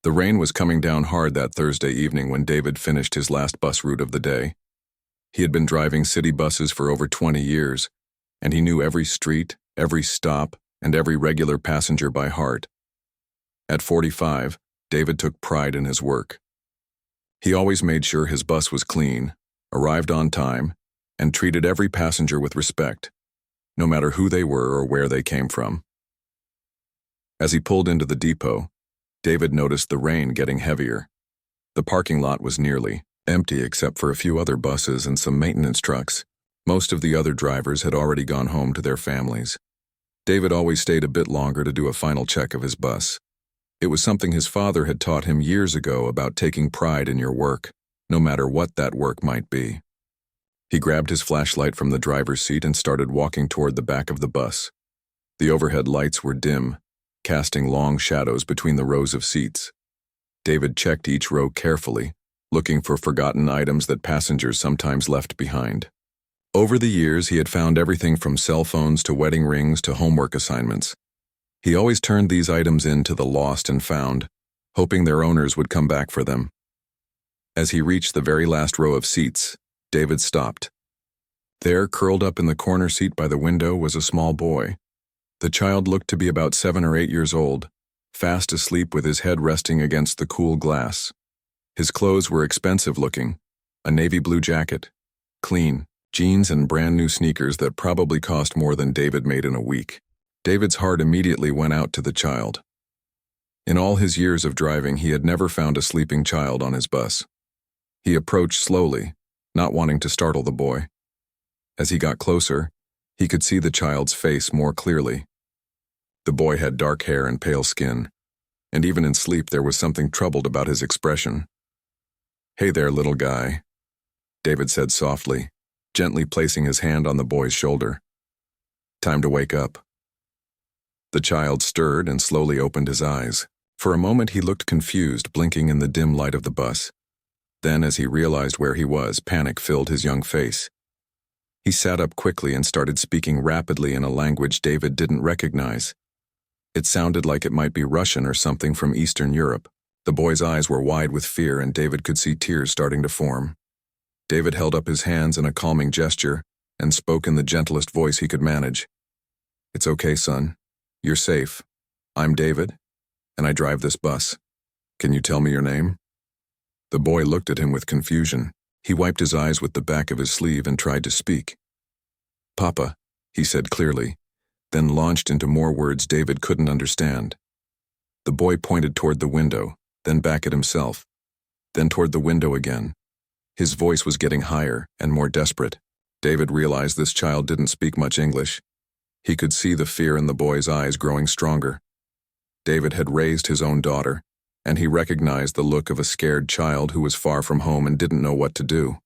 The rain was coming down hard that Thursday evening when David finished his last bus route of the day. He had been driving city buses for over 20 years, and he knew every street, every stop, and every regular passenger by heart. At 45, David took pride in his work. He always made sure his bus was clean, arrived on time, and treated every passenger with respect, no matter who they were or where they came from. As he pulled into the depot, David noticed the rain getting heavier. The parking lot was nearly empty except for a few other buses and some maintenance trucks. Most of the other drivers had already gone home to their families. David always stayed a bit longer to do a final check of his bus. It was something his father had taught him years ago about taking pride in your work, no matter what that work might be. He grabbed his flashlight from the driver's seat and started walking toward the back of the bus. The overhead lights were dim, casting long shadows between the rows of seats. David checked each row carefully, looking for forgotten items that passengers sometimes left behind. Over the years, he had found everything from cell phones to wedding rings to homework assignments. He always turned these items in to the lost and found, hoping their owners would come back for them. As he reached the very last row of seats, David stopped. There, curled up in the corner seat by the window, was a small boy. The child looked to be about 7 or 8 years old, fast asleep with his head resting against the cool glass. His clothes were expensive looking, a navy blue jacket, clean, jeans and brand new sneakers that probably cost more than David made in a week. David's heart immediately went out to the child. In all his years of driving, he had never found a sleeping child on his bus. He approached slowly, not wanting to startle the boy. As he got closer, he could see the child's face more clearly. The boy had dark hair and pale skin, and even in sleep there was something troubled about his expression. "Hey there, little guy," David said softly, gently placing his hand on the boy's shoulder. "Time to wake up." The child stirred and slowly opened his eyes. For a moment he looked confused, blinking in the dim light of the bus. Then, as he realized where he was, panic filled his young face. He sat up quickly and started speaking rapidly in a language David didn't recognize. It sounded like it might be Russian or something from Eastern Europe. The boy's eyes were wide with fear, and David could see tears starting to form. David held up his hands in a calming gesture and spoke in the gentlest voice he could manage. "It's okay, son. You're safe. I'm David, and I drive this bus. Can you tell me your name?" The boy looked at him with confusion. He wiped his eyes with the back of his sleeve and tried to speak. "Papa," he said clearly, then launched into more words David couldn't understand. The boy pointed toward the window, then back at himself, then toward the window again. His voice was getting higher and more desperate. David realized this child didn't speak much English. He could see the fear in the boy's eyes growing stronger. David had raised his own daughter, and he recognized the look of a scared child who was far from home and didn't know what to do.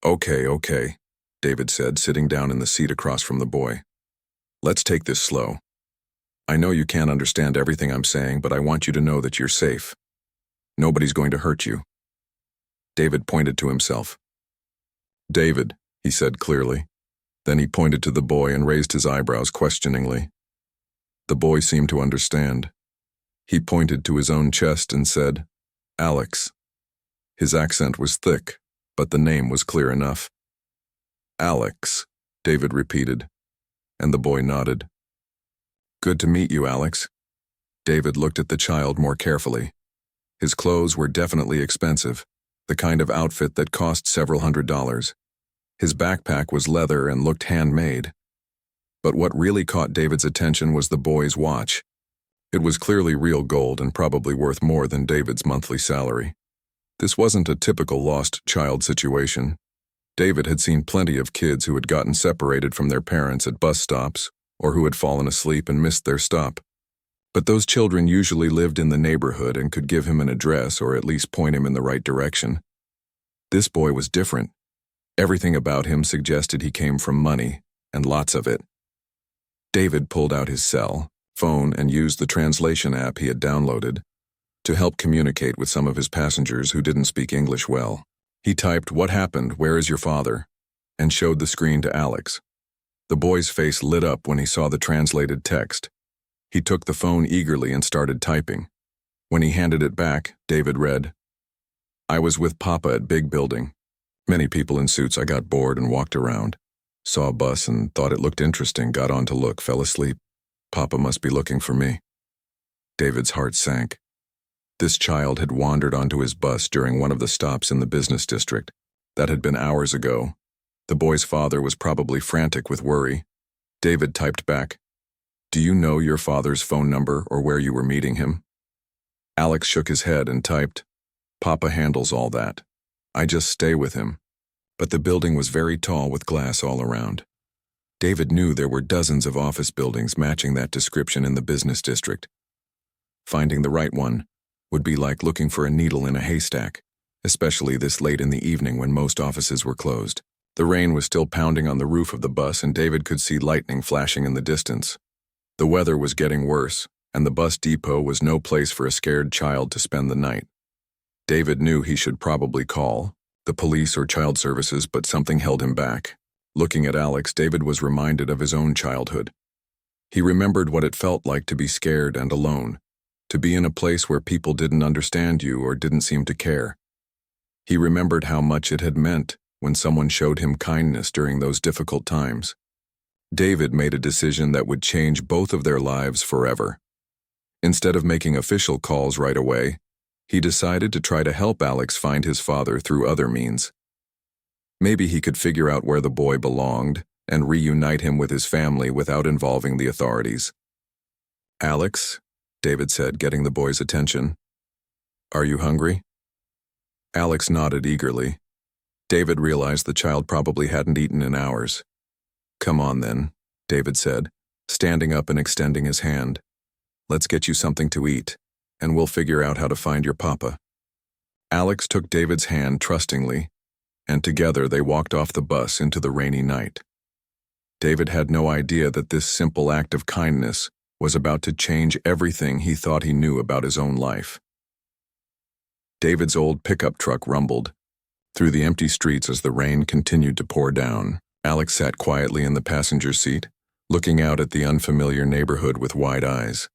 Okay, David said, sitting down in the seat across from the boy. "Let's take this slow. I know you can't understand everything I'm saying, but I want you to know that you're safe. Nobody's going to hurt you." David pointed to himself. "David," he said clearly. Then he pointed to the boy and raised his eyebrows questioningly. The boy seemed to understand. He pointed to his own chest and said, "Alex." His accent was thick, but the name was clear enough. "Alex," David repeated, and the boy nodded. "Good to meet you, Alex." David looked at the child more carefully. His clothes were definitely expensive, the kind of outfit that cost several $100s. His backpack was leather and looked handmade. But what really caught David's attention was the boy's watch. It was clearly real gold and probably worth more than David's monthly salary. This wasn't a typical lost child situation. David had seen plenty of kids who had gotten separated from their parents at bus stops or who had fallen asleep and missed their stop. But those children usually lived in the neighborhood and could give him an address or at least point him in the right direction. This boy was different. Everything about him suggested he came from money, and lots of it. David pulled out his cell phone and used the translation app he had downloaded to help communicate with some of his passengers who didn't speak English well. He typed, "What happened? Where is your father?" and showed the screen to Alex. The boy's face lit up when he saw the translated text. He took the phone eagerly and started typing. When he handed it back, David read, "I was with Papa at Big Building. Many people in suits. I got bored and walked around. Saw a bus and thought it looked interesting, got on to look, fell asleep. Papa must be looking for me." David's heart sank. This child had wandered onto his bus during one of the stops in the business district. That had been hours ago. The boy's father was probably frantic with worry. David typed back, "Do you know your father's phone number or where you were meeting him?" Alex shook his head and typed, "Papa handles all that. I just stay with him." But the building was very tall with glass all around. David knew there were dozens of office buildings matching that description in the business district. Finding the right one would be like looking for a needle in a haystack, especially this late in the evening when most offices were closed. The rain was still pounding on the roof of the bus, and David could see lightning flashing in the distance. The weather was getting worse, and the bus depot was no place for a scared child to spend the night. David knew he should probably call the police or child services, but something held him back. Looking at Alex, David was reminded of his own childhood. He remembered what it felt like to be scared and alone, to be in a place where people didn't understand you or didn't seem to care. He remembered how much it had meant when someone showed him kindness during those difficult times. David made a decision that would change both of their lives forever. Instead of making official calls right away, he decided to try to help Alex find his father through other means. Maybe he could figure out where the boy belonged and reunite him with his family without involving the authorities. "Alex," David said, getting the boy's attention, "are you hungry?" Alex nodded eagerly. David realized the child probably hadn't eaten in hours. "Come on then," David said, standing up and extending his hand. "Let's get you something to eat, and we'll figure out how to find your papa." Alex took David's hand trustingly, and together they walked off the bus into the rainy night. David had no idea that this simple act of kindness was about to change everything he thought he knew about his own life. David's old pickup truck rumbled through the empty streets as the rain continued to pour down. Alex sat quietly in the passenger seat, looking out at the unfamiliar neighborhood with wide eyes.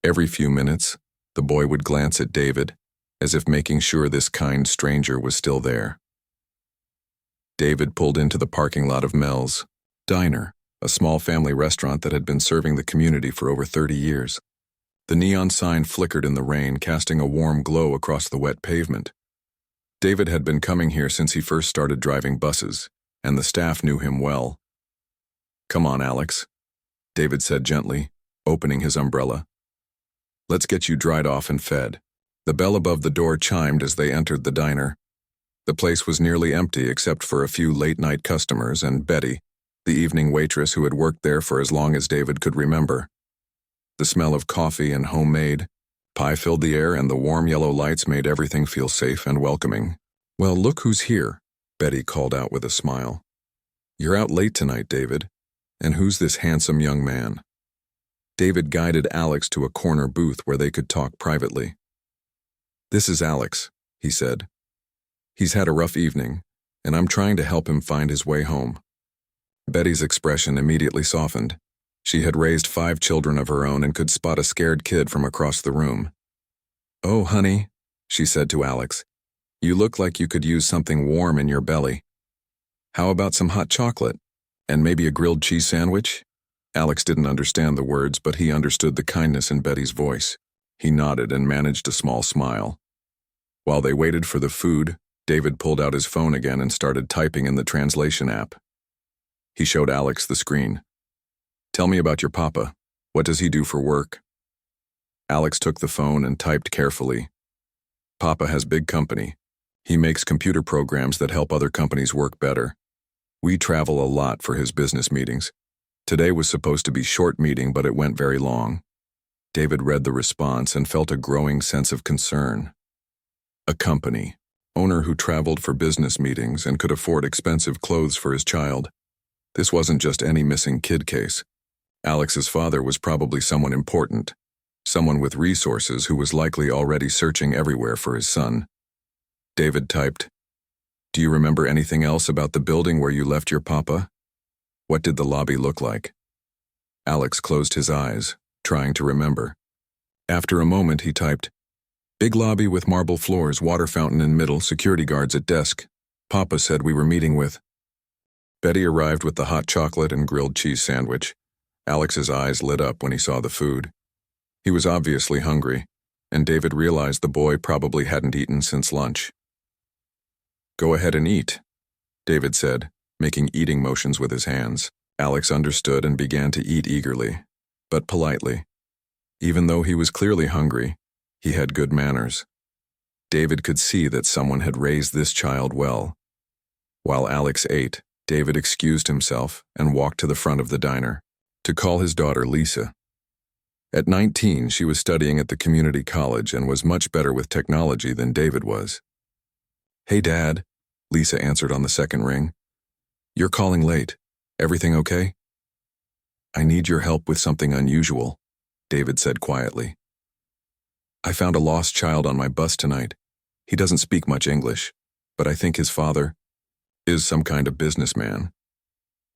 Every few minutes, the boy would glance at David, as if making sure this kind stranger was still there. David pulled into the parking lot of Mel's Diner, a small family restaurant that had been serving the community for over 30 years. The neon sign flickered in the rain, casting a warm glow across the wet pavement. David had been coming here since he first started driving buses, and the staff knew him well. "Come on, Alex," David said gently, opening his umbrella. "Let's get you dried off and fed." The bell above the door chimed as they entered the diner. The place was nearly empty except for a few late-night customers and Betty, the evening waitress who had worked there for as long as David could remember. The smell of coffee and homemade pie filled the air, and the warm yellow lights made everything feel safe and welcoming. "Well, look who's here," Betty called out with a smile. "You're out late tonight, David. And who's this handsome young man?" David guided Alex to a corner booth where they could talk privately. "This is Alex," he said. "He's had a rough evening, and I'm trying to help him find his way home." Betty's expression immediately softened. She had raised 5 children of her own and could spot a scared kid from across the room. "Oh, honey," she said to Alex, "you look like you could use something warm in your belly. How about some hot chocolate? And maybe a grilled cheese sandwich?" Alex didn't understand the words, but he understood the kindness in Betty's voice. He nodded and managed a small smile. While they waited for the food, David pulled out his phone again and started typing in the translation app. He showed Alex the screen. "Tell me about your papa. What does he do for work?" Alex took the phone and typed carefully. "Papa has big company. He makes computer programs that help other companies work better. We travel a lot for his business meetings. Today was supposed to be short meeting, but it went very long." David read the response and felt a growing sense of concern. A company owner who traveled for business meetings and could afford expensive clothes for his child. This wasn't just any missing kid case. Alex's father was probably someone important, someone with resources who was likely already searching everywhere for his son. David typed, "Do you remember anything else about the building where you left your papa? What did the lobby look like?" Alex closed his eyes, trying to remember. After a moment, he typed, Big lobby with marble floors, water fountain in middle, security guards at desk. Papa said we were meeting with. Betty arrived with the hot chocolate and grilled cheese sandwich. Alex's eyes lit up when he saw the food. He was obviously hungry, and David realized the boy probably hadn't eaten since lunch. "Go ahead and eat," David said, making eating motions with his hands. Alex understood and began to eat eagerly, but politely. Even though he was clearly hungry, he had good manners. David could see that someone had raised this child well. While Alex ate, David excused himself and walked to the front of the diner to call his daughter Lisa. At 19, she was studying at the community college and was much better with technology than David was. "Hey, Dad," Lisa answered on the second ring. "You're calling late. Everything okay?" "I need your help with something unusual," David said quietly. "I found a lost child on my bus tonight. He doesn't speak much English, but I think his father is some kind of businessman.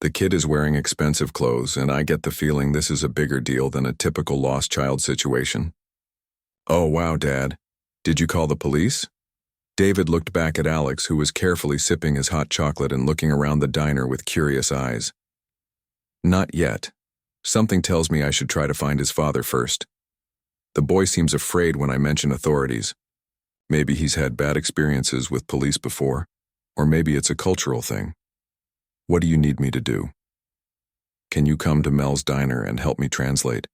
The kid is wearing expensive clothes, and I get the feeling this is a bigger deal than a typical lost child situation." "Oh, wow, Dad. Did you call the police?" David looked back at Alex, who was carefully sipping his hot chocolate and looking around the diner with curious eyes. "Not yet. Something tells me I should try to find his father first. The boy seems afraid when I mention authorities. Maybe he's had bad experiences with police before, or maybe it's a cultural thing. What do you need me to do?" "Can you come to Mel's Diner and help me translate?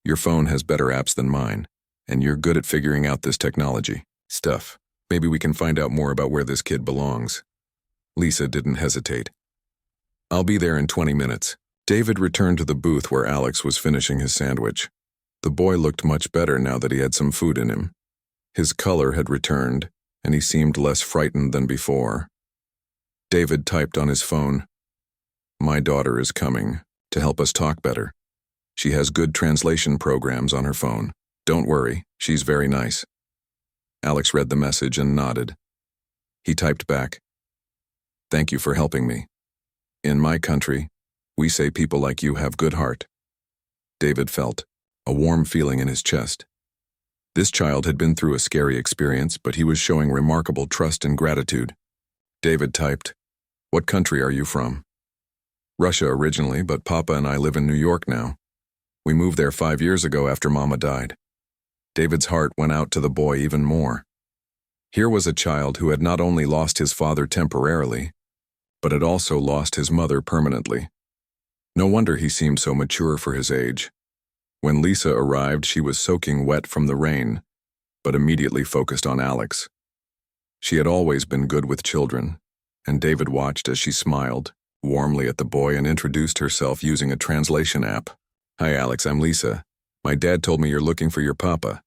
Your phone has better apps than mine, and you're good at figuring out this technology stuff. Maybe we can find out more about where this kid belongs." Lisa didn't hesitate. "I'll be there in 20 minutes. David returned to the booth where Alex was finishing his sandwich. The boy looked much better now that he had some food in him. His color had returned, and he seemed less frightened than before. David typed on his phone, "My daughter is coming to help us talk better. She has good translation programs on her phone. Don't worry, she's very nice." Alex read the message and nodded. He typed back, "Thank you for helping me. In my country, we say people like you have good heart." David felt a warm feeling in his chest. This child had been through a scary experience, but he was showing remarkable trust and gratitude. David typed, "What country are you from?" "Russia originally, but Papa and I live in New York now. We moved there 5 years ago after Mama died." David's heart went out to the boy even more. Here was a child who had not only lost his father temporarily, but had also lost his mother permanently. No wonder he seemed so mature for his age. When Lisa arrived, she was soaking wet from the rain, but immediately focused on Alex. She had always been good with children, and David watched as she smiled warmly at the boy and introduced herself using a translation app. "Hi, Alex, I'm Lisa. My dad told me you're looking for your papa."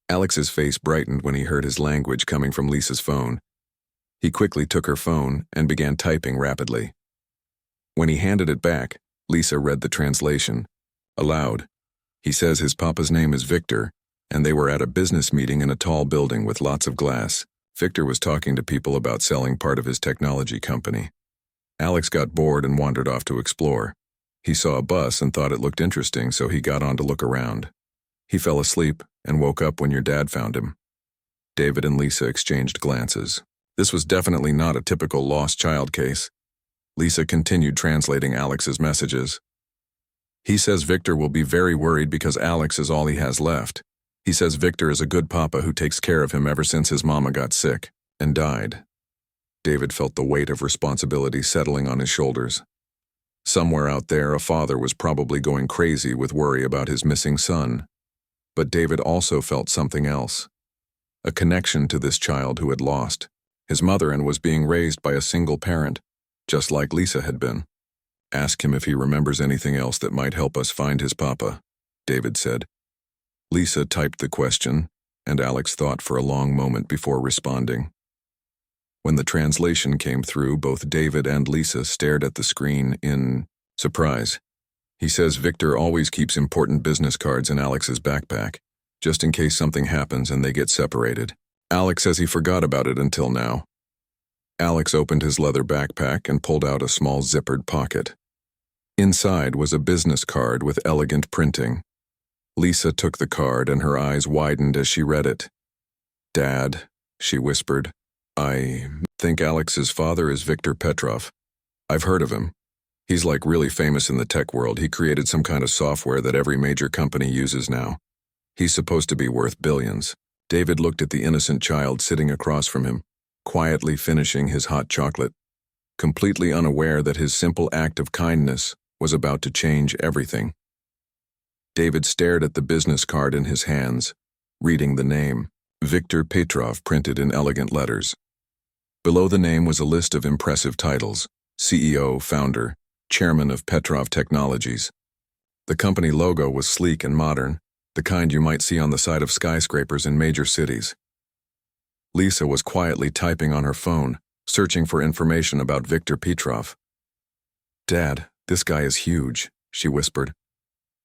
Alex's face brightened when he heard his language coming from Lisa's phone. He quickly took her phone and began typing rapidly. When he handed it back, Lisa read the translation aloud. "He says his papa's name is Victor, and they were at a business meeting in a tall building with lots of glass. Victor was talking to people about selling part of his technology company." Alex got bored and wandered off to explore. He saw a bus and thought it looked interesting, so he got on to look around. He fell asleep and woke up when your dad found him. David and Lisa exchanged glances. This was definitely not a typical lost child case. Lisa continued translating Alex's messages. "He says Victor will be very worried because Alex is all he has left. He says Victor is a good papa who takes care of him ever since his mama got sick and died." David felt the weight of responsibility settling on his shoulders. Somewhere out there, a father was probably going crazy with worry about his missing son. But David also felt something else. A connection to this child who had lost his mother and was being raised by a single parent, just like Lisa had been. "Ask him if he remembers anything else that might help us find his papa," David said. Lisa typed the question, and Alex thought for a long moment before responding. When the translation came through, both David and Lisa stared at the screen in surprise. "He says Victor always keeps important business cards in Alex's backpack, just in case something happens and they get separated. Alex says he forgot about it until now." Alex opened his leather backpack and pulled out a small zippered pocket. Inside was a business card with elegant printing. Lisa took the card and her eyes widened as she read it. Dad, she whispered. I think Alex's father is Viktor Petrov. I've heard of him. He's like really famous in the tech world. He created some kind of software that every major company uses now. He's supposed to be worth billions. David looked at the innocent child sitting across from him, quietly finishing his hot chocolate, completely unaware that his simple act of kindness was about to change everything. David stared at the business card in his hands, reading the name, Viktor Petrov, printed in elegant letters. Below the name was a list of impressive titles: CEO, founder, chairman of Petrov Technologies. The company logo was sleek and modern, the kind you might see on the side of skyscrapers in major cities. Lisa was quietly typing on her phone, searching for information about Viktor Petrov. Dad, this guy is huge, she whispered.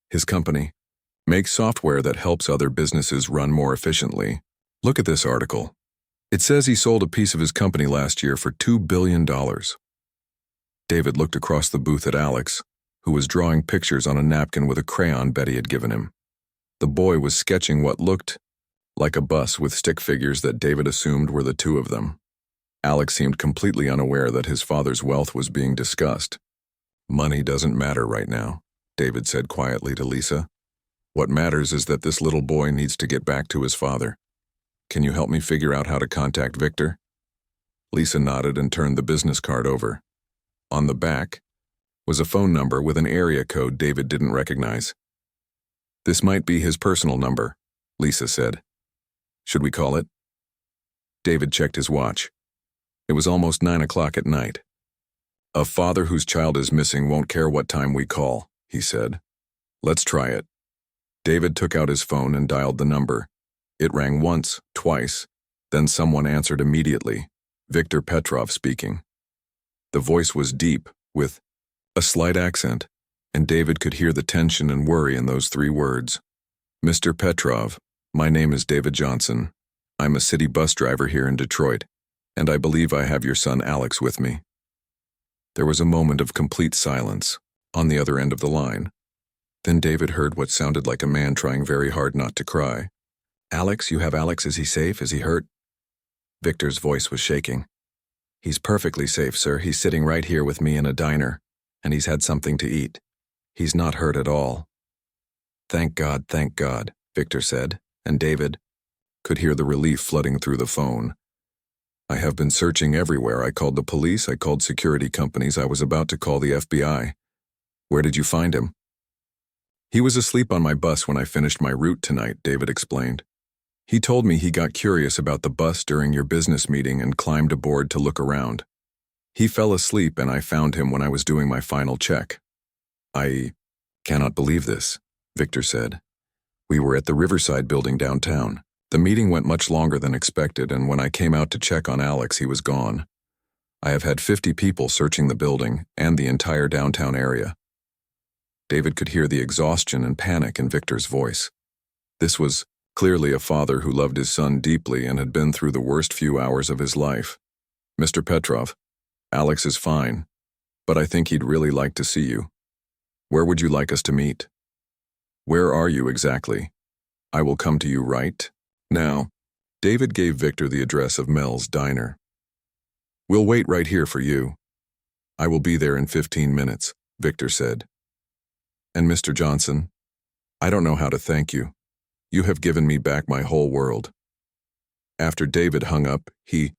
His company makes software that helps other businesses run more efficiently. Look at this article. It says he sold a piece of his company last year for $2 billion. David looked across the booth at Alex, who was drawing pictures on a napkin with a crayon Betty had given him. The boy was sketching what looked like a bus with stick figures that David assumed were the two of them. Alex seemed completely unaware that his father's wealth was being discussed. Money doesn't matter right now, David said quietly to Lisa. What matters is that this little boy needs to get back to his father. Can you help me figure out how to contact Viktor? Lisa nodded and turned the business card over. On the back was a phone number with an area code David didn't recognize. This might be his personal number, Lisa said. Should we call it? David checked his watch. It was almost 9 o'clock at night. A father whose child is missing won't care what time we call, he said. Let's try it. David took out his phone and dialed the number. It rang once, twice, then someone answered immediately. Viktor Petrov speaking. The voice was deep, with a slight accent, and David could hear the tension and worry in those 3 words. Mr. Petrov, my name is David Johnson. I'm a city bus driver here in Detroit, and I believe I have your son Alex with me. There was a moment of complete silence on the other end of the line. Then David heard what sounded like a man trying very hard not to cry. Alex, you have Alex. Is he safe? Is he hurt? Victor's voice was shaking. He's perfectly safe, sir. He's sitting right here with me in a diner, and he's had something to eat. He's not hurt at all. Thank God, Victor said, and David could hear the relief flooding through the phone. I have been searching everywhere. I called the police, I called security companies, I was about to call the FBI. Where did you find him? He was asleep on my bus when I finished my route tonight, David explained. He told me he got curious about the bus during your business meeting and climbed aboard to look around. He fell asleep and I found him when I was doing my final check. I cannot believe this, Victor said. We were at the Riverside building downtown. The meeting went much longer than expected, and when I came out to check on Alex, he was gone. I have had 50 people searching the building and the entire downtown area. David could hear the exhaustion and panic in Victor's voice. This was clearly a father who loved his son deeply and had been through the worst few hours of his life. Mr. Petrov, Alex is fine, but I think he'd really like to see you. Where would you like us to meet? Where are you exactly? I will come to you right now. David gave Victor the address of Mel's diner. We'll wait right here for you. I will be there in 15 minutes, Victor said. And Mr. Johnson, I don't know how to thank you. You have given me back my whole world. After David hung up, he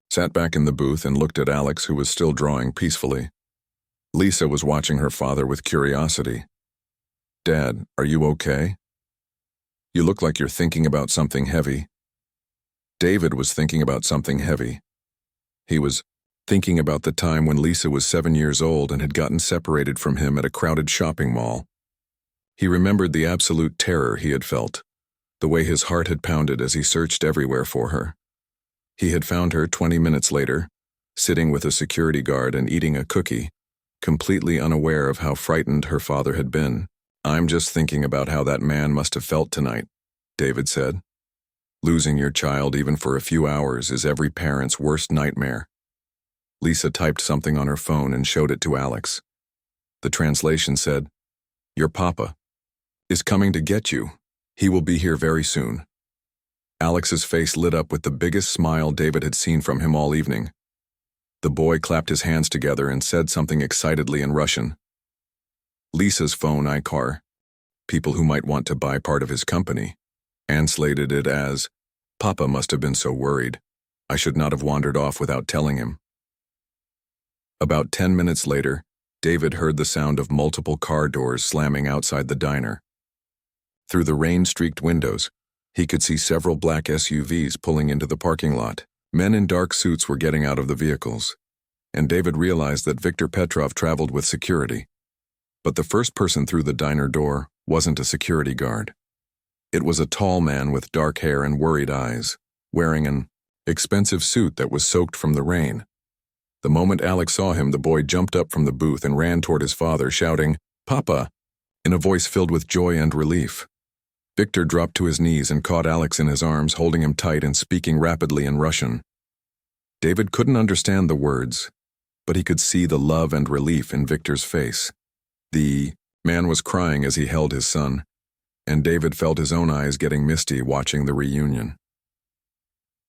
sat back in the booth and looked at Alex, who was still drawing peacefully. Lisa was watching her father with curiosity. Dad, are you okay? You look like you're thinking about something heavy. David was thinking about something heavy. He was thinking about the time when Lisa was 7 years old and had gotten separated from him at a crowded shopping mall. He remembered the absolute terror he had felt, the way his heart had pounded as he searched everywhere for her. He had found her 20 minutes later, sitting with a security guard and eating a cookie, completely unaware of how frightened her father had been. I'm just thinking about how that man must have felt tonight, David said. Losing your child even for a few hours is every parent's worst nightmare. Lisa typed something on her phone and showed it to Alex. The translation said, Your papa is coming to get you. He will be here very soon. Alex's face lit up with the biggest smile David had seen from him all evening. The boy clapped his hands together and said something excitedly in Russian. Lisa's phone iCar, people who might want to buy part of his company, translated it as, "Papa must have been so worried. I should not have wandered off without telling him." About 10 minutes later, David heard the sound of multiple car doors slamming outside the diner. Through the rain-streaked windows, he could see several black SUVs pulling into the parking lot. Men in dark suits were getting out of the vehicles, and David realized that Viktor Petrov traveled with security. But the first person through the diner door wasn't a security guard. It was a tall man with dark hair and worried eyes, wearing an expensive suit that was soaked from the rain. The moment Alex saw him, the boy jumped up from the booth and ran toward his father, shouting, "Papa!" in a voice filled with joy and relief. Viktor dropped to his knees and caught Alex in his arms, holding him tight and speaking rapidly in Russian. David couldn't understand the words, but he could see the love and relief in Viktor's face. The man was crying as he held his son, and David felt his own eyes getting misty watching the reunion.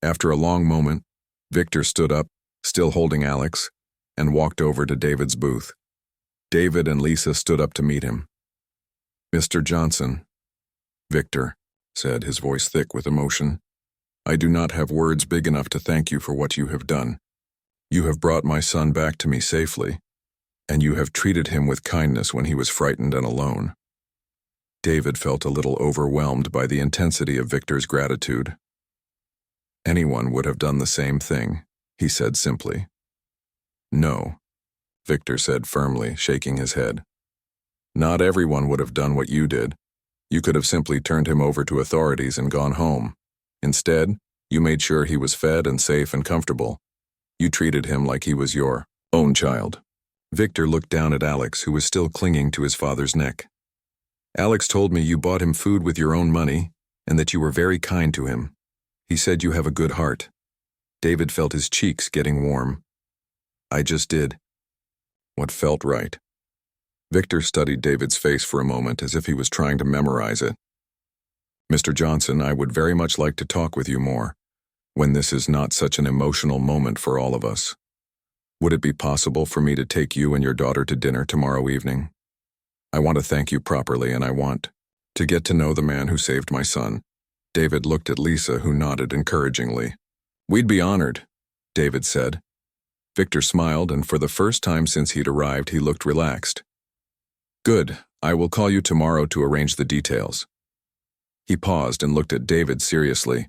After a long moment, Viktor stood up, still holding Alex, and walked over to David's booth. David and Lisa stood up to meet him. "Mr. Johnson," Viktor said, his voice thick with emotion, "I do not have words big enough to thank you for what you have done. You have brought my son back to me safely, and you have treated him with kindness when he was frightened and alone." David felt a little overwhelmed by the intensity of Viktor's gratitude. "Anyone would have done the same thing," he said simply. "No," Viktor said firmly, shaking his head. "Not everyone would have done what you did. You could have simply turned him over to authorities and gone home. Instead, you made sure he was fed and safe and comfortable. You treated him like he was your own child." Viktor looked down at Alex, who was still clinging to his father's neck. "Alex told me you bought him food with your own money and that you were very kind to him. He said you have a good heart." David felt his cheeks getting warm. "I just did what felt right." Viktor studied David's face for a moment as if he was trying to memorize it. "Mr. Johnson, I would very much like to talk with you more, when this is not such an emotional moment for all of us. Would it be possible for me to take you and your daughter to dinner tomorrow evening? I want to thank you properly, and I want to get to know the man who saved my son." David looked at Lisa, who nodded encouragingly. "We'd be honored," David said. Viktor smiled, and for the first time since he'd arrived, he looked relaxed. "Good. I will call you tomorrow to arrange the details." He paused and looked at David seriously.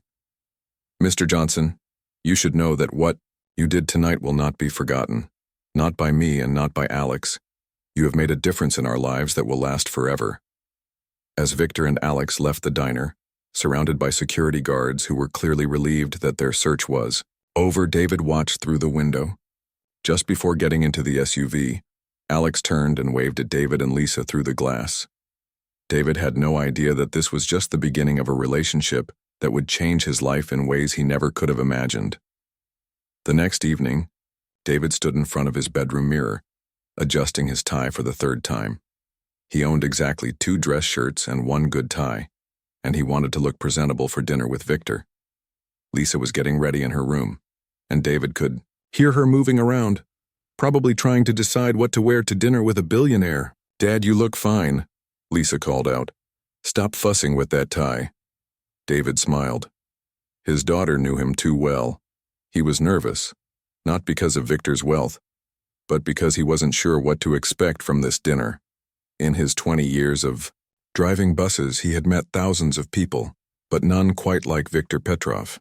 "Mr. Johnson, you should know that what you did tonight will not be forgotten. Not by me and not by Alex. You have made a difference in our lives that will last forever." As Viktor and Alex left the diner, surrounded by security guards who were clearly relieved that their search was over, David watched through the window. Just before getting into the SUV, Alex turned and waved at David and Lisa through the glass. David had no idea that this was just the beginning of a relationship that would change his life in ways he never could have imagined. The next evening, David stood in front of his bedroom mirror, adjusting his tie for the third time. He owned exactly 2 dress shirts and 1 good tie, and he wanted to look presentable for dinner with Viktor. Lisa was getting ready in her room, and David could hear her moving around, probably trying to decide what to wear to dinner with a billionaire. "Dad, you look fine," Lisa called out. "Stop fussing with that tie." David smiled. His daughter knew him too well. He was nervous, not because of Viktor's wealth, but because he wasn't sure what to expect from this dinner. In his 20 years of driving buses, he had met thousands of people, but none quite like Viktor Petrov.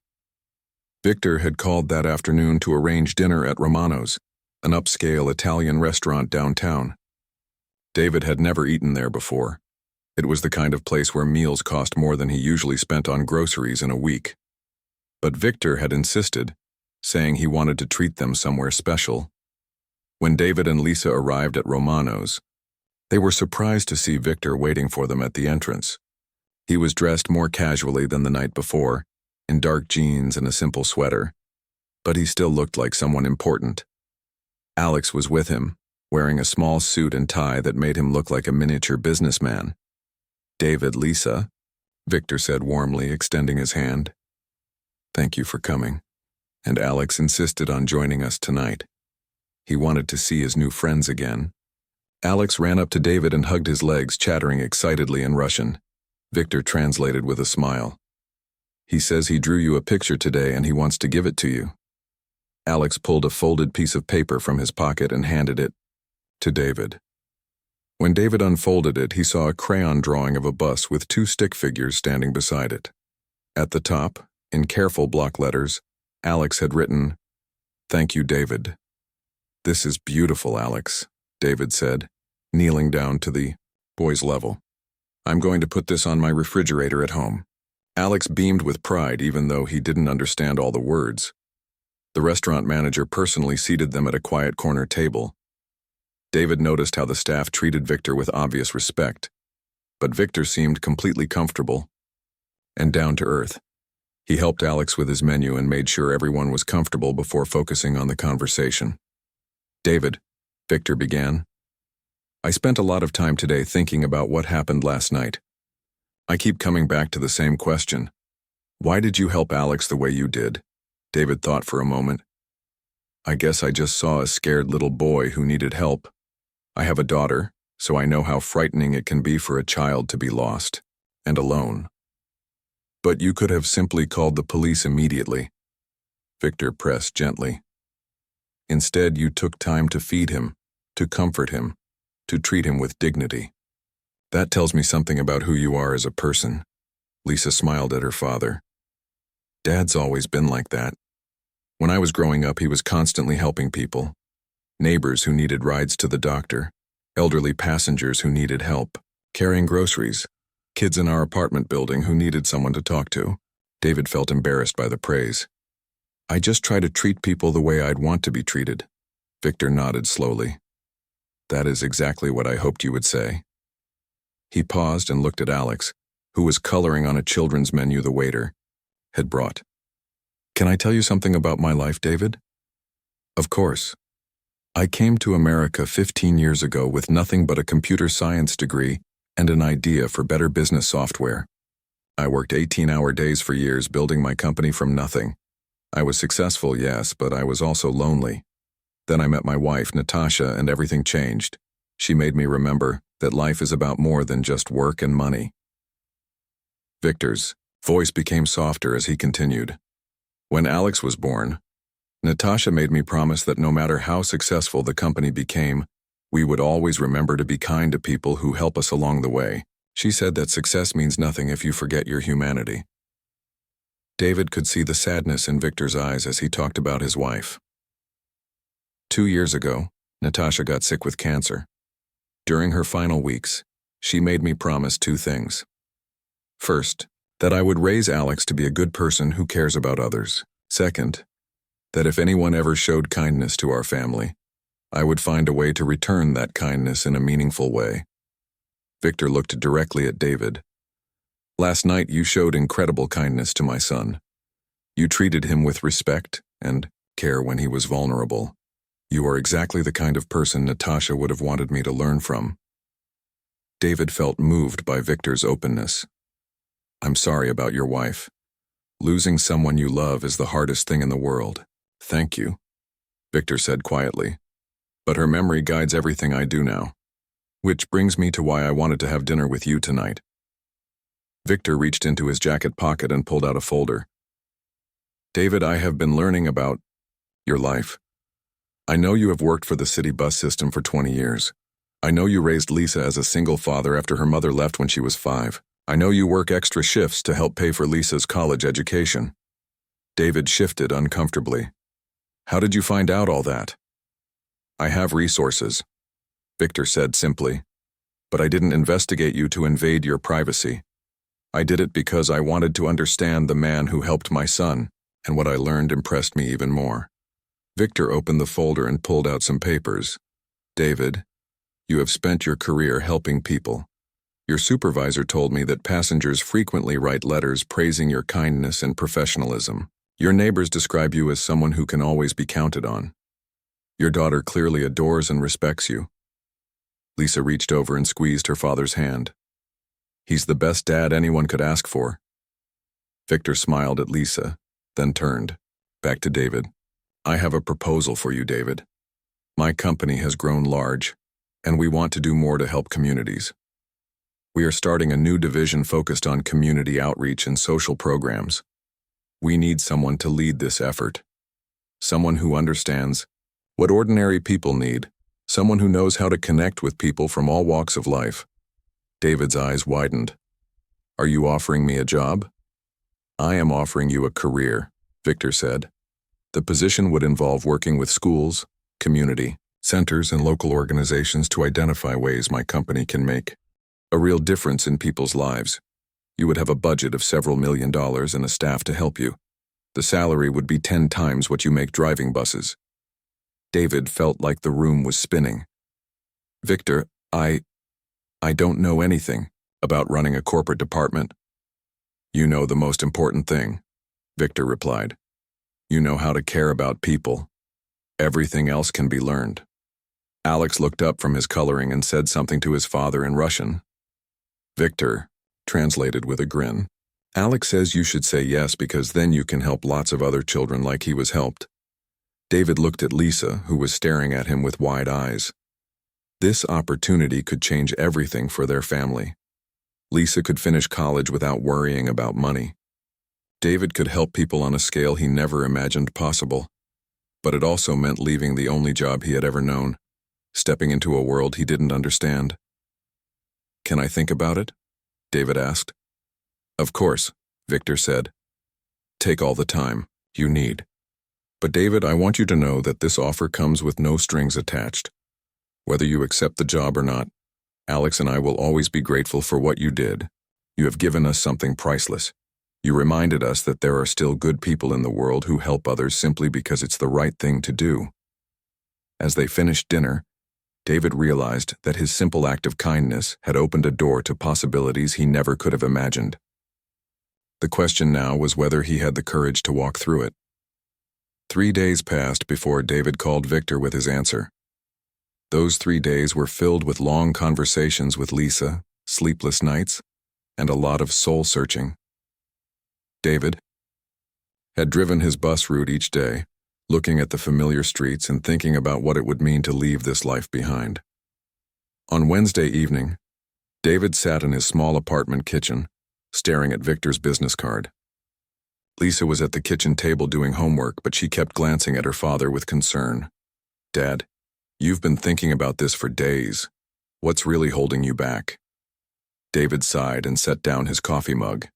Viktor had called that afternoon to arrange dinner at Romano's, an upscale Italian restaurant downtown. David had never eaten there before. It was the kind of place where meals cost more than he usually spent on groceries in a week. But Viktor had insisted, saying he wanted to treat them somewhere special. When David and Lisa arrived at Romano's, they were surprised to see Viktor waiting for them at the entrance. He was dressed more casually than the night before, in dark jeans and a simple sweater, but he still looked like someone important. Alex was with him, wearing a small suit and tie that made him look like a miniature businessman. "David, Lisa," Viktor said warmly, extending his hand. Thank you for coming. And Alex insisted on joining us tonight. He wanted to see his new friends again. Alex ran up to David and hugged his legs, chattering excitedly in Russian. Victor translated with a smile. He says he drew you a picture today and he wants to give it to you. Alex pulled a folded piece of paper from his pocket and handed it to David. When David unfolded it, he saw a crayon drawing of a bus with two stick figures standing beside it. At the top, in careful block letters, Alex had written, "Thank you, David." "This is beautiful, Alex," David said, kneeling down to the boy's level. "I'm going to put this on my refrigerator at home." Alex beamed with pride even though he didn't understand all the words. The restaurant manager personally seated them at a quiet corner table. David noticed how the staff treated Victor with obvious respect, but Victor seemed completely comfortable and down to earth. He helped Alex with his menu and made sure everyone was comfortable before focusing on the conversation. "David," Victor began, "I spent a lot of time today thinking about what happened last night. I keep coming back to the same question. Why did you help Alex the way you did?" David thought for a moment. "I guess I just saw a scared little boy who needed help. I have a daughter, so I know how frightening it can be for a child to be lost and alone. But you could have simply called the police immediately." Victor pressed gently. "Instead, you took time to feed him, to comfort him, to treat him with dignity. That tells me something about who you are as a person." Lisa smiled at her father. "Dad's always been like that. When I was growing up, he was constantly helping people. Neighbors who needed rides to the doctor, elderly passengers who needed help, carrying groceries, kids in our apartment building who needed someone to talk to." David felt embarrassed by the praise. "I just try to treat people the way I'd want to be treated." Victor nodded slowly. "That is exactly what I hoped you would say." He paused and looked at Alex, who was coloring on a children's menu the waiter had brought. "Can I tell you something about my life, David?" "Of course. I came to America 15 years ago with nothing but a computer science degree and an idea for better business software. I worked 18-hour days for years building my company from nothing. I was successful, yes, but I was also lonely. Then I met my wife, Natasha, and everything changed. She made me remember that life is about more than just work and money." Victor's voice became softer as he continued. "When Alex was born, Natasha made me promise that no matter how successful the company became, we would always remember to be kind to people who help us along the way. She said that success means nothing if you forget your humanity." David could see the sadness in Victor's eyes as he talked about his wife. 2 years ago, Natasha got sick with cancer. During her final weeks, she made me promise 2 things. First, that I would raise Alex to be a good person who cares about others. Second, that if anyone ever showed kindness to our family, I would find a way to return that kindness in a meaningful way. Victor looked directly at David. "Last night you showed incredible kindness to my son. You treated him with respect and care when he was vulnerable. You are exactly the kind of person Natasha would have wanted me to learn from." David felt moved by Victor's openness. "I'm sorry about your wife. Losing someone you love is the hardest thing in the world." "Thank you," Victor said quietly. "But her memory guides everything I do now. Which brings me to why I wanted to have dinner with you tonight." Victor reached into his jacket pocket and pulled out a folder. "David, I have been learning about your life. I know you have worked for the city bus system for 20 years. I know you raised Lisa as a single father after her mother left when she was 5. I know you work extra shifts to help pay for Lisa's college education." David shifted uncomfortably. "How did you find out all that?" "I have resources," Victor said simply, "but I didn't investigate you to invade your privacy. I did it because I wanted to understand the man who helped my son, and what I learned impressed me even more." Victor opened the folder and pulled out some papers. "David, you have spent your career helping people. Your supervisor told me that passengers frequently write letters praising your kindness and professionalism. Your neighbors describe you as someone who can always be counted on. Your daughter clearly adores and respects you." Lisa reached over and squeezed her father's hand. "He's the best dad anyone could ask for." Victor smiled at Lisa. then turned back to David. I have a proposal for you, David. My company has grown large, and we want to do more to help communities. We are starting a new division focused on community outreach and social programs. We need someone to lead this effort. Someone who understands what ordinary people need. Someone who knows how to connect with people from all walks of life. David's eyes widened. Are you offering me a job? I am offering you a career, Victor said. The position would involve working with schools, community centers, and local organizations to identify ways my company can make a real difference in people's lives. You would have a budget of several $1,000,000 and a staff to help you. The salary would be 10 times what you make driving buses. David felt like the room was spinning. Victor, I don't know anything about running a corporate department. You know the most important thing, Victor replied. You know how to care about people. Everything else can be learned. Alex looked up from his coloring and said something to his father in Russian. Victor translated with a grin. Alex says you should say yes because then you can help lots of other children like he was helped. David looked at Lisa, who was staring at him with wide eyes. This opportunity could change everything for their family. Lisa could finish college without worrying about money. David could help people on a scale he never imagined possible. But it also meant leaving the only job he had ever known, stepping into a world he didn't understand. Can I think about it? David asked. Of course, Victor said. Take all the time you need. But David, I want you to know that this offer comes with no strings attached. Whether you accept the job or not, Alex and I will always be grateful for what you did. You have given us something priceless. You reminded us that there are still good people in the world who help others simply because it's the right thing to do. As they finished dinner, David realized that his simple act of kindness had opened a door to possibilities he never could have imagined. The question now was whether he had the courage to walk through it. 3 days passed before David called Victor with his answer. Those 3 days were filled with long conversations with Lisa, sleepless nights, and a lot of soul-searching. David had driven his bus route each day, looking at the familiar streets and thinking about what it would mean to leave this life behind. On Wednesday evening, David sat in his small apartment kitchen, staring at Victor's business card. Lisa was at the kitchen table doing homework, but she kept glancing at her father with concern. Dad, you've been thinking about this for days. What's really holding you back? David sighed and set down his coffee mug.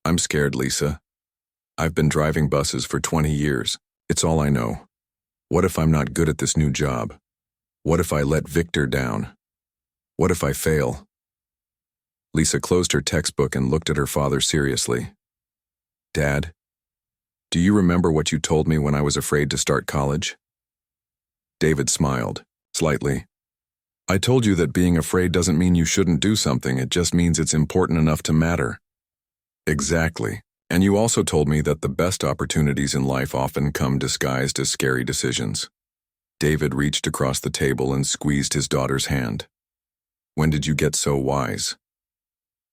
I'm scared, Lisa. I've been driving buses for 20 years. It's all I know. What if I'm not good at this new job? What if I let Victor down? What if I fail? Lisa closed her textbook and looked at her father seriously. Dad, do you remember what you told me when I was afraid to start college? David smiled, slightly. I told you that being afraid doesn't mean you shouldn't do something, it just means it's important enough to matter. Exactly. And you also told me that the best opportunities in life often come disguised as scary decisions. David reached across the table and squeezed his daughter's hand. When did you get so wise?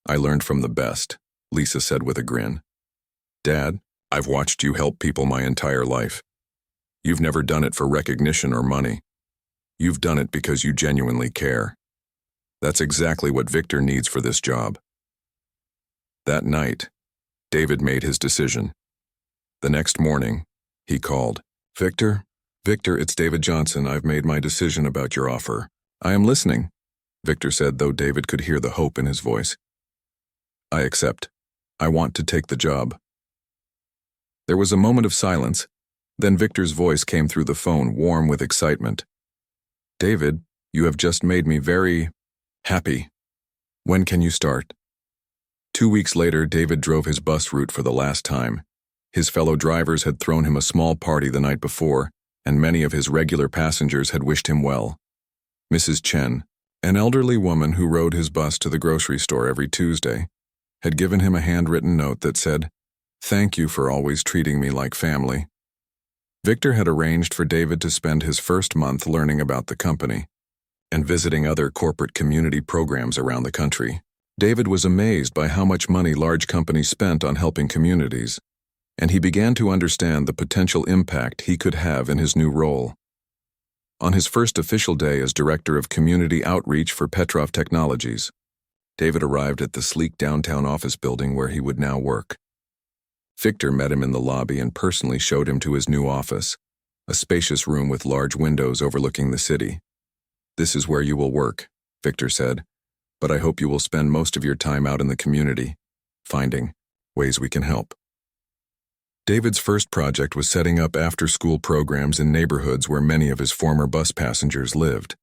I learned from the best, Lisa said with a grin. Dad, I've watched you help people my entire life. You've never done it for recognition or money. You've done it because you genuinely care. That's exactly what Victor needs for this job. That night, David made his decision. The next morning, he called. Victor, it's David Johnson. I've made my decision about your offer. I am listening, Victor said, though David could hear the hope in his voice. I accept. I want to take the job. There was a moment of silence. Then Victor's voice came through the phone, warm with excitement. David, you have just made me very happy. When can you start? 2 weeks later, David drove his bus route for the last time. His fellow drivers had thrown him a small party the night before, and many of his regular passengers had wished him well. Mrs. Chen, an elderly woman who rode his bus to the grocery store every Tuesday, had given him a handwritten note that said, "Thank you for always treating me like family." Victor had arranged for David to spend his first month learning about the company and visiting other corporate community programs around the country. David was amazed by how much money large companies spent on helping communities, and he began to understand the potential impact he could have in his new role. On his first official day as Director of Community Outreach for Petrov Technologies, David arrived at the sleek downtown office building where he would now work. Victor met him in the lobby and personally showed him to his new office, a spacious room with large windows overlooking the city. "This is where you will work," Victor said, "but I hope you will spend most of your time out in the community, finding ways we can help." David's first project was setting up after-school programs in neighborhoods where many of his former bus passengers lived.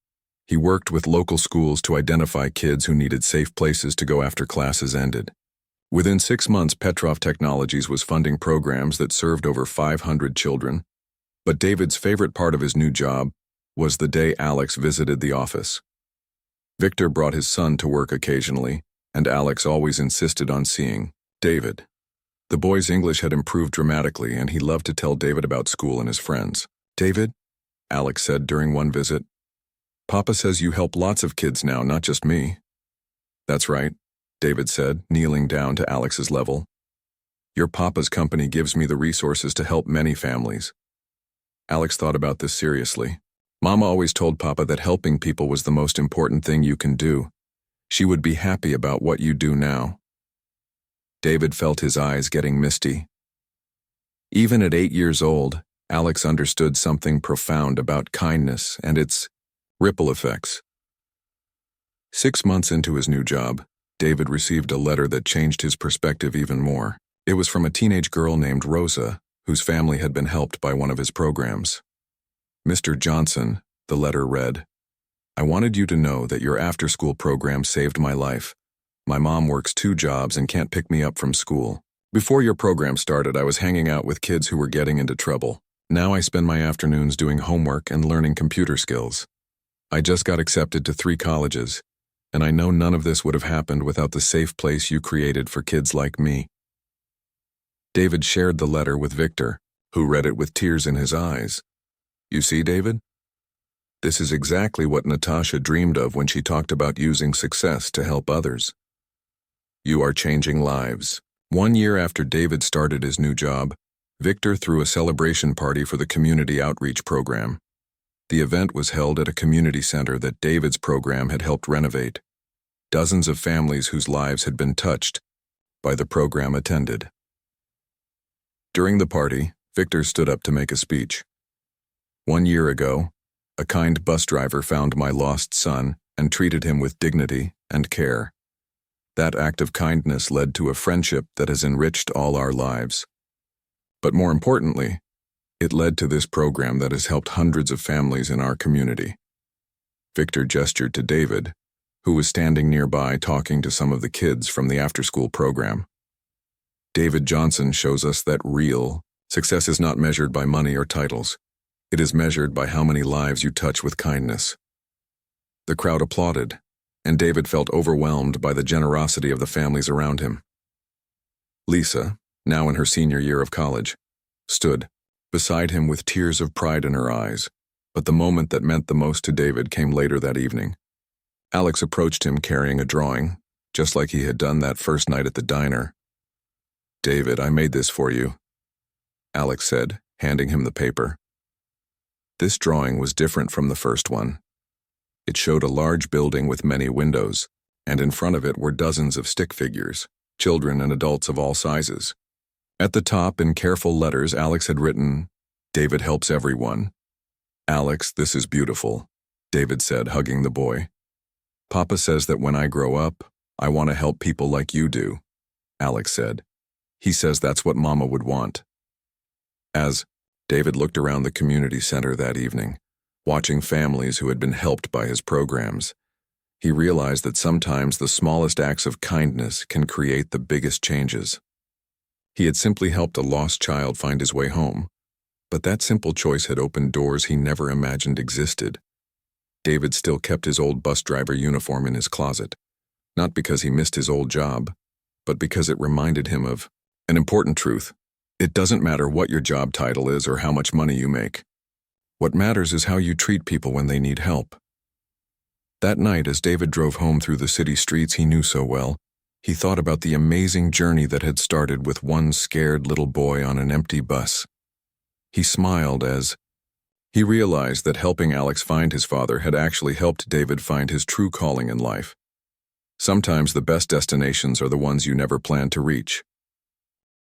He worked with local schools to identify kids who needed safe places to go after classes ended. Within 6 months, Petrov Technologies was funding programs that served over 500 children. But David's favorite part of his new job was the day Alex visited the office. Victor brought his son to work occasionally, and Alex always insisted on seeing David. The boy's English had improved dramatically, and he loved to tell David about school and his friends. "David," Alex said during one visit, "Papa says you help lots of kids now, not just me." "That's right," David said, kneeling down to Alex's level. "Your papa's company gives me the resources to help many families." Alex thought about this seriously. "Mama always told Papa that helping people was the most important thing you can do. She would be happy about what you do now." David felt his eyes getting misty. Even at 8 years old, Alex understood something profound about kindness and its ripple effects. 6 months into his new job, David received a letter that changed his perspective even more. It was from a teenage girl named Rosa, whose family had been helped by one of his programs. "Mr. Johnson," the letter read, "I wanted you to know that your after-school program saved my life. My mom works 2 jobs and can't pick me up from school. Before your program started, I was hanging out with kids who were getting into trouble. Now I spend my afternoons doing homework and learning computer skills. I just got accepted to 3 colleges, and I know none of this would have happened without the safe place you created for kids like me." David shared the letter with Victor, who read it with tears in his eyes. "You see, David? This is exactly what Natasha dreamed of when she talked about using success to help others. You are changing lives." 1 year after David started his new job, Victor threw a celebration party for the community outreach program. The event was held at a community center that David's program had helped renovate. Dozens of families whose lives had been touched by the program attended. During the party, Victor stood up to make a speech. "1 year ago, a kind bus driver found my lost son and treated him with dignity and care. That act of kindness led to a friendship that has enriched all our lives. But more importantly, it led to this program that has helped hundreds of families in our community." Victor gestured to David, who was standing nearby talking to some of the kids from the after-school program. "David Johnson shows us that real success is not measured by money or titles. It is measured by how many lives you touch with kindness." The crowd applauded, and David felt overwhelmed by the generosity of the families around him. Lisa, now in her senior year of college, stood beside him with tears of pride in her eyes, but the moment that meant the most to David came later that evening. Alex approached him carrying a drawing, just like he had done that first night at the diner. "David, I made this for you," Alex said, handing him the paper. This drawing was different from the first one. It showed a large building with many windows, and in front of it were dozens of stick figures, children and adults of all sizes. At the top, in careful letters, Alex had written, "David helps everyone." "Alex, this is beautiful," David said, hugging the boy. "Papa says that when I grow up, I want to help people like you do," Alex said. "He says that's what Mama would want." As David looked around the community center that evening, watching families who had been helped by his programs, he realized that sometimes the smallest acts of kindness can create the biggest changes. He had simply helped a lost child find his way home, but that simple choice had opened doors he never imagined existed. David still kept his old bus driver uniform in his closet, not because he missed his old job, but because it reminded him of an important truth. It doesn't matter what your job title is or how much money you make. What matters is how you treat people when they need help. That night, as David drove home through the city streets he knew so well, He thought about the amazing journey that had started with one scared little boy on an empty bus. He smiled as he realized that helping Alex find his father had actually helped David find his true calling in life. Sometimes the best destinations are the ones you never planned to reach.